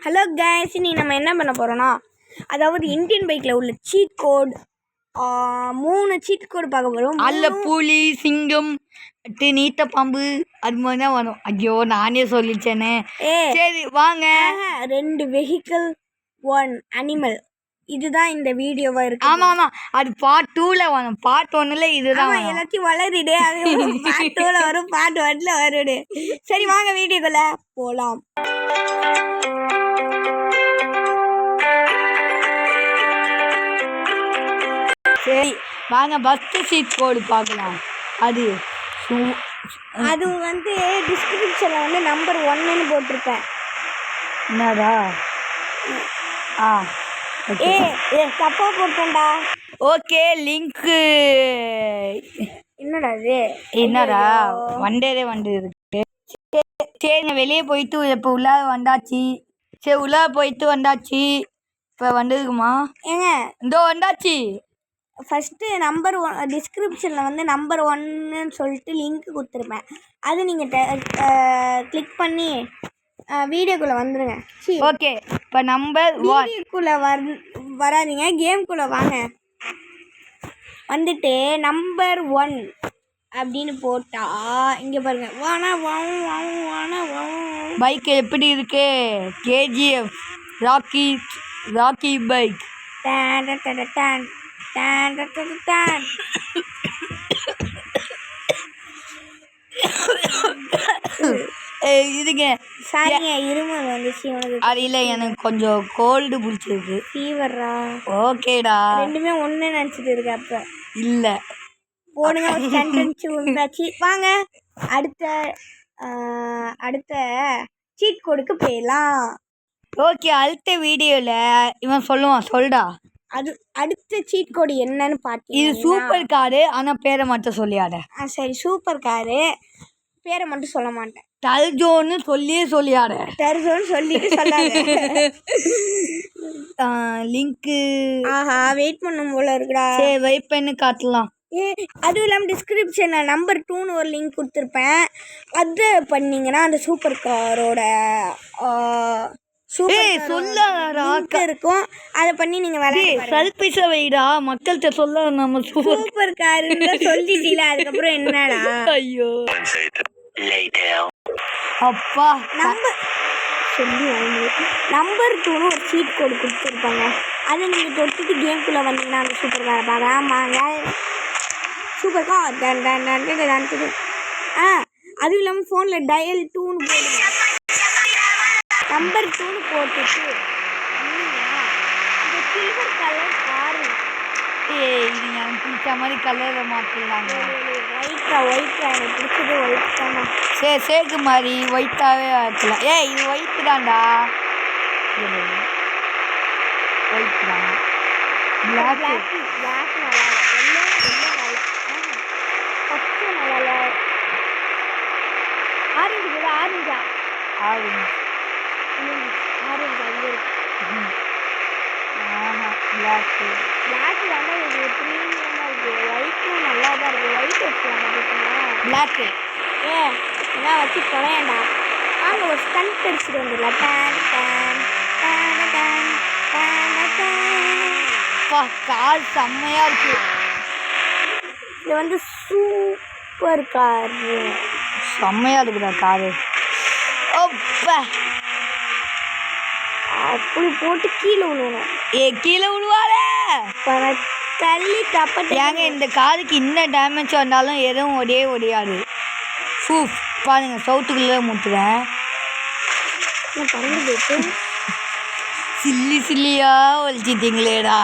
Hello guys, இன்னைக்கு நம்ம என்ன பண்ண போகிறோன்னா, அதாவது இந்தியன் பைக்கில் உள்ள சீட் கோட் 3 சீட் கோடு பார்க்க போகிறோம். அல்ல புலி, சிங்கம், நீத்த பாம்பு அது மாதிரி தான் வரும். ஐயோ நானே சொல்லிச்சேனே. சரி வாங்க. 2 வெஹிக்கிள் 1 அனிமல், இதுதான் இந்த வீடியோவா இருக்கு. ஆமா ஆமா, அது பார்ட் 2ல வரும். பார்ட் 1ல இதுதான் எல்லாத்தையும் வளருடே. அது பார்ட் 2ல வரும், பார்ட் 1ல வருடு. சரி வாங்க வீடியோக்குள்ள போலாம். சரி வாங்க ஃபர்ஸ்ட் சீட் கோடு பார்க்கலாம். அது வந்து டிஸ்கிரிப்ஷனில் வந்து நம்பர் 1ன்னு போட்டிருப்பேன். என்னடா? தப்பா போட்டேன்டா. ஓகே லிங்க்கு என்னடா இது? என்னடா வண்டே இருக்கு. சரி வெளியே போயிட்டு இப்போ உள்ளார வந்தாச்சு. சரி உள்ளார போயிட்டு வந்தாச்சு. இப்போ வந்துருக்குமா? ஏங்க இதோ வந்தாச்சு. ஃபஸ்ட்டு நம்பர் 1 டிஸ்கிரிப்ஷனில் வந்து நம்பர் 1ன்னு சொல்லிட்டு லிங்க் கொடுத்துருப்பேன். அது நீங்கள் கிளிக் பண்ணி வீடியோக்குள்ளே வந்துடுங்க. ஓகே, இப்போ நம்பர் 1 வீடியோக்குள்ளே வராதிங்க, கேம்குள்ளே வாங்க. வந்துட்டு நம்பர் 1 அப்படின்னு போட்டால் இங்கே பாருங்கள். பைக் எப்படி இருக்கு? KGF Rocky bike. இதுங்க சாரிங்க, இருமல் வந்துச்சு உனக்கு. அது இல்லை, எனக்கு கொஞ்சம் கோல்டு பிடிச்சிருக்கு. ஃபீவரா? ஓகேடா, ரெண்டுமே ஒன்று நினச்சிட்டு இருக்கு. அப்போ இல்லை போடுங்க, சென்டென்ஸ் வந்தாச்சு. வாங்க அடுத்த சீட் கோடுக்கு போயிடலாம். ஓகே, அடுத்த வீடியோவில் இவன் சொல்லுவான். சொல்டா. அது அடுத்த சீட் கோடு என்னன்னு பார்த்தீங்க. இது சூப்பர் காரு, ஆனால் பேரை மட்டும் சொல்லியாத. சரி, சூப்பர் காரு பேரை மட்டும் சொல்ல மாட்டேன். டர்ஜோன்னு சொல்லியாத. டர்ஜோன்னு சொல்லிட்டு சொல்லாத. லிங்க்கு வெயிட் பண்ணும் போல இருக்குடா. சரி வெயிட் பண்ணி காட்டலாம். அதுவும் இல்லாமல் டிஸ்கிரிப்ஷனில் நம்பர் 2ன்னு ஒரு லிங்க் கொடுத்துருப்பேன். அது பண்ணிங்கன்னா அந்த சூப்பர் காரோட இருக்கும். அதை பண்ணி நீங்கள் சல்பிச வைடா, மக்கள்கிட்ட சொல்ல. நம்ம சூப்பர் காருன்னு சொல்லிட்டீல, அதுக்கப்புறம் என்னடா? ஐயோ அப்பா, நம்பர் 2ன்னு ஒரு சீட் கோடு கொடுத்துருப்பாங்க. அதை நீங்கள் தொட்டுட்டு கேம்குள்ளே வந்தீங்கன்னா அந்த சூப்பர் காரை பார்க்கலாம். வாங்க சூப்பர் கார். அதுவும் இல்லாமல் ஃபோனில் டயல் 2ன்னு போடுங்க. நம்பர் 2ன்னு போட்டுட்டு இந்த சில்வர் கலர் காரு. இது எனக்கு பிடிச்ச மாதிரி கலரை மாற்றிடலாங்க. ஒயிட் எனக்கு பிடிச்சது ஒயிட் தானே. சரி சேக்கு மாதிரி ஒயிட்டாகவே ஆக்கலாம். இது ஒயிட்டு தான்டா. ஒயிட் தான். பிளாக் நல்லா, எல்லோ நல்லா, பச்சை நல்லா, ஆரஞ்சு கூட. ஆரஞ்சு அங்கே இருக்கு. பிளாக் தானே இது ப்ரீமியமாக இருக்குது. ஒயிட்டும் நல்லா தான் இருக்குது. ஒயிட் வச்சுக்கலாம். பிளாக்கு எல்லாம் வச்சு தொலையண்டா. வாங்க ஒரு ஸ்டண்ட் அடிச்சுட்டு வந்துடலாம். கார் செம்மையா இருக்கு. இது வந்து சூப்பர் காரு. செம்மையா இருக்குதா காரு? அப்படி போட்டு கீழே விழுவணும். கீழே விழுவாரே தள்ளி தப்ப. ஏங்க இந்த காருக்கு இன்ன டேமேஜ் வந்தாலும் எதுவும் ஒடியாது. பாருங்க, சவுத்துக்குள்ளே முட்டுறேன். சில்லியா ஒழிச்சிட்டிங்களேடா.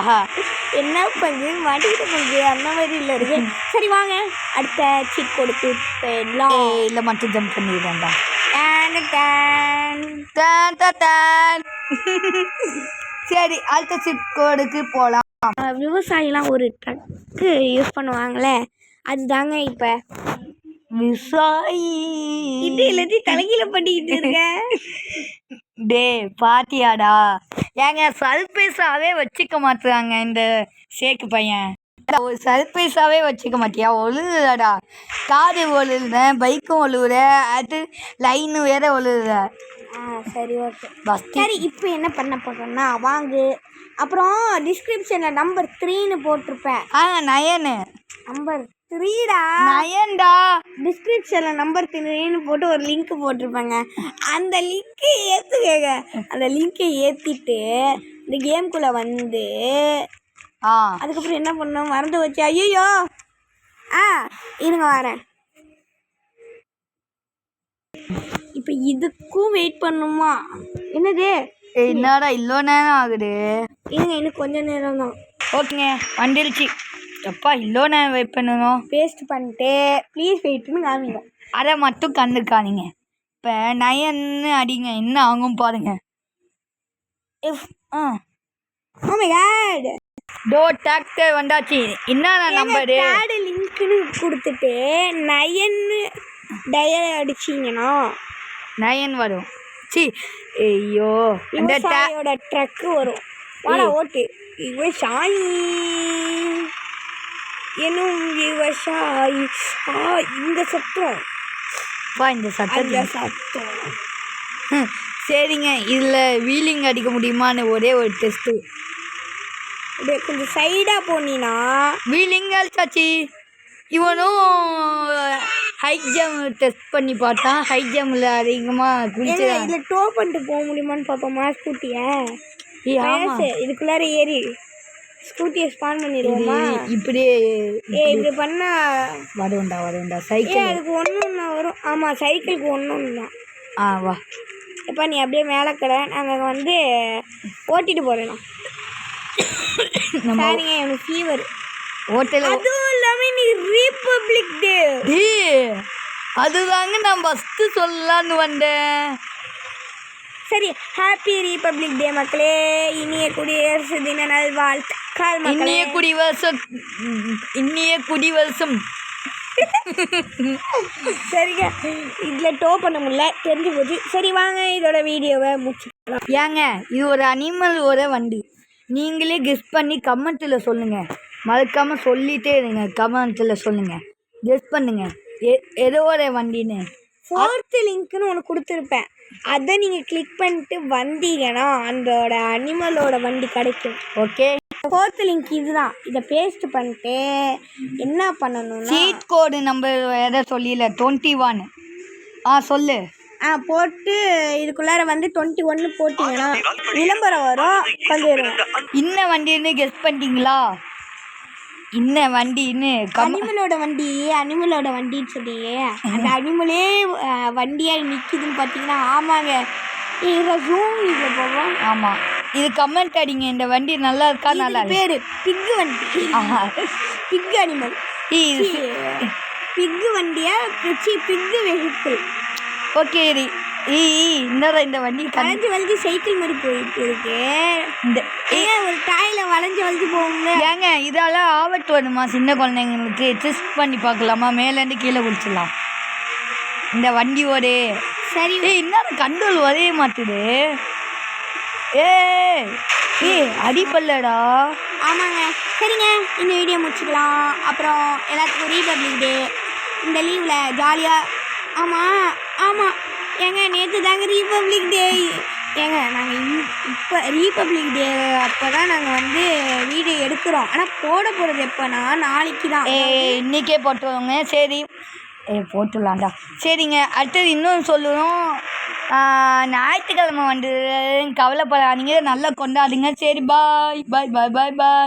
என்ன பண்ணுது, மாட்டிக்கிட்டு போகுது. அந்த மாதிரி இல்லை இருக்கு. சரி வாங்க அடுத்த சீட் கொடுத்து போயிடலாம். இல்லை மட்டும் ஜம்ப் பண்ணிடுறேன்டா. சரி அடுத்த சீட் கோடுக்கு போகலாம். விவசாயிலாம் ஒரு ட்ரக்கு யூஸ் பண்ணுவாங்களே, அதுதாங்க இப்போ விவசாயி. இது எல்லாத்தையும் தலைகீழ பண்ணிக்கிட்டு இருக்க. டே பாத்தியாடா? ஏங்க சர்ப்ரைஸாவே வச்சுக்க மாட்டுறாங்க இந்த சேக்கு பையன். ஒரு சர்ப்ரைஸாவே வச்சுக்க மாட்டியா? ஒழுகுறடா. காரு ஒழுகுற, பைக்கும் ஒழுகுற, அது லைனு வேற ஒழுகுற. சரி ஓகே. பஸ்தி சரி இப்போ என்ன பண்ண போகிறோன்னா வாங்கு. அப்புறம் டிஸ்கிரிப்ஷனில் நம்பர் 3ன்னு போட்டிருப்பேன். நயனு நம்பர் 3டா. நயன்டா. டிஸ்கிரிப்ஷனில் நம்பர் 3ன்னு போட்டு ஒரு லிங்க் போட்டிருப்பேங்க. அந்த லிங்க்கை ஏற்றுக்கங்க. அந்த லிங்க்கை ஏற்றிட்டு இந்த கேம்குள்ளே வந்து அதுக்கப்புறம் என்ன பண்ணோம் மறந்து வச்சு. ஐயோ இருங்க வரேன். இப்போ இதுக்கும் வெயிட் பண்ணுமா? என்னது என்னடா இவ்வளோ நேரம் ஆகுது? இருங்க இன்னும் கொஞ்சம் நேரம் தான். ஓகேங்க வந்துருச்சு. அப்பா இவ்வளோ நேரம் வெயிட் பண்ணணும். பேஸ்ட் பண்ணிட்டு ப்ளீஸ் வெயிட்னு காமிங்க. அதை மட்டும் கண்டுக்காதீங்க. இப்போ நயன்னு அடிங்க என்ன ஆகும் பாருங்க. Oh my God. டாக்டர் வந்தாச்சு. என்னடா நம்பரு? கார்டு லிங்க்னு கொடுத்துட்டு நயன்னு டயல் அடிச்சிங்கன்னா நயன் வரும். ஐயோ அந்த விவசாயியோட ட்ரக்கு வரும். வாடா ஓட்டு. விவசாயி எனும் விவசாயி. இந்த சத்தம் இந்த சத்தம். சரிங்க இதில் வீலிங் அடிக்க முடியுமான்னு ஒரே ஒரு டெஸ்ட்டு. அப்படியே கொஞ்சம் சைடாக போனீங்கன்னா வீலிங் அடிச்சாச்சு. இவனும் ஹை ஜம்ப் டெஸ்ட் பண்ணி பார்த்தான். ஹை ஜம்பில் அதிகமாக குளிச்சு இதில் டோ பண்ணிட்டு போக முடியுமான்னு பார்ப்போமா ஸ்கூட்டியை? இதுக்குள்ளார ஏறி ஸ்கூட்டியை ஸ்பான் பண்ணிடுவோமா? இப்படியே இப்படி பண்ணால் வருண்டா சைக்கிள். அதுக்கு ஒன்று வரும். ஆமாம் சைக்கிளுக்கு ஒன்று தான். வா இப்போ நீ அப்படியே மேலே கடை நாங்கள் வந்து ஓட்டிட்டு போகிறோம். சரிங்க எனக்கு ஃபீவர். ஹோட்டல் அதுவும் இல்லாமல் நீ ரிபப்ளிக் டே. அதுதாங்க நான் ஃபஸ்ட்டு சொல்லலான்னு வந்தேன். சரி ஹாப்பி ரிபப்ளிக் டே மக்களே. இனிய குடியரசு தின நல்வாழ்த்துக்கள் மக்களே. இனிய குடிவருஷம். சரிங்க இதில் டோ பண்ண முடியல தெரிஞ்சு போச்சு. சரி வாங்க இதோட வீடியோவை முடிச்சுக்கலாம். ஏங்க இது ஒரு அனிமலோட வண்டி. நீங்களே கெஸ் பண்ணி கமெண்ட்டில் சொல்லுங்கள். மறக்காமல் சொல்லிகிட்டே இருங்க. கமெண்ட்டில் சொல்லுங்கள். கெஸ் பண்ணுங்கள் எதோட வண்டின்னு. 4th லிங்க்னு ஒன்று கொடுத்துருப்பேன். அதை நீங்கள் கிளிக் பண்ணிட்டு வந்தீங்கன்னா அதோட அனிமலோட வண்டி கிடைக்கும். ஓகே 4th லிங்க் இதுதான். இதை பேஸ்ட் பண்ணிட்டு என்ன பண்ணணும்னா சீட் கோடு நம்பர் எதை சொல்லியில 21. சொல்லு. போட்டு இதுக்குள்ளார வந்து 21 போட்டிங்கன்னா விளம்பரம் வரும். கொஞ்சம் இன்ன வண்டின்னு கெஸ் பண்ணிட்டீங்களா? இன்ன வண்டின்னு அனிமலோட வண்டின்னு சொல்லி அந்த அனிமலே வண்டியாக நிற்கிதுன்னு பார்த்தீங்கன்னா ஆமாங்க. இதில் ஜூம் இதில் போவோம். ஆமாம் இது கமெண்ட் அடிங்க. இந்த வண்டி நல்லா இருக்கா? நல்லா பேர் பிக்கு வண்டி. பிக்கு அனிமல். பிக்கு வண்டியா பிக்கு வெஹிக்கிள். ஓகே இந்த வண்டி வளைஞ்சு சைக்கிள் மாதிரி போயிட்டு இருக்கு. இந்த ஒரு டாயில் வளைஞ்சு போகுங்க. ஏங்க இதால ஆபத்து வருமா? சின்ன குழந்தைங்களுக்கு டெஸ்ட் பண்ணி பார்க்கலாமா? மேலேருந்து கீழே குடிச்சிடலாம் இந்த வண்டியோட. சரி இன்னும் கண்ட்ரோல் வரைய மாட்டுது. அடிப்பல்லடா. ஆமாங்க சரிங்க இந்த வீடியோ முடிச்சுக்கலாம். அப்புறம் எல்லாத்துக்கும் ரிபப்ளிக் டே. இந்த லீவில் ஜாலியாக. ஆமாம் ஏங்க நேற்று தாங்க ரிபப்ளிக் டே. ஏங்க நாங்கள் இப்போ ரிபப்ளிக் டே அப்போ தான் நாங்கள் வந்து வீடியோ எடுக்கிறோம். ஆனால் போட போகிறது எப்போனா நாளைக்கு தான். இன்றைக்கே போட்டுருவோங்க. சரி போட்டுடலாம்டா. சரிங்க அடுத்தது இன்னொன்று சொல்லுவோம். ஞாயிற்றுக்கிழமை வந்து கவலைப்படாதீங்க. நல்லா கொண்டாடுங்க. சரி பாய் பாய் பாய் பாய் பாய்.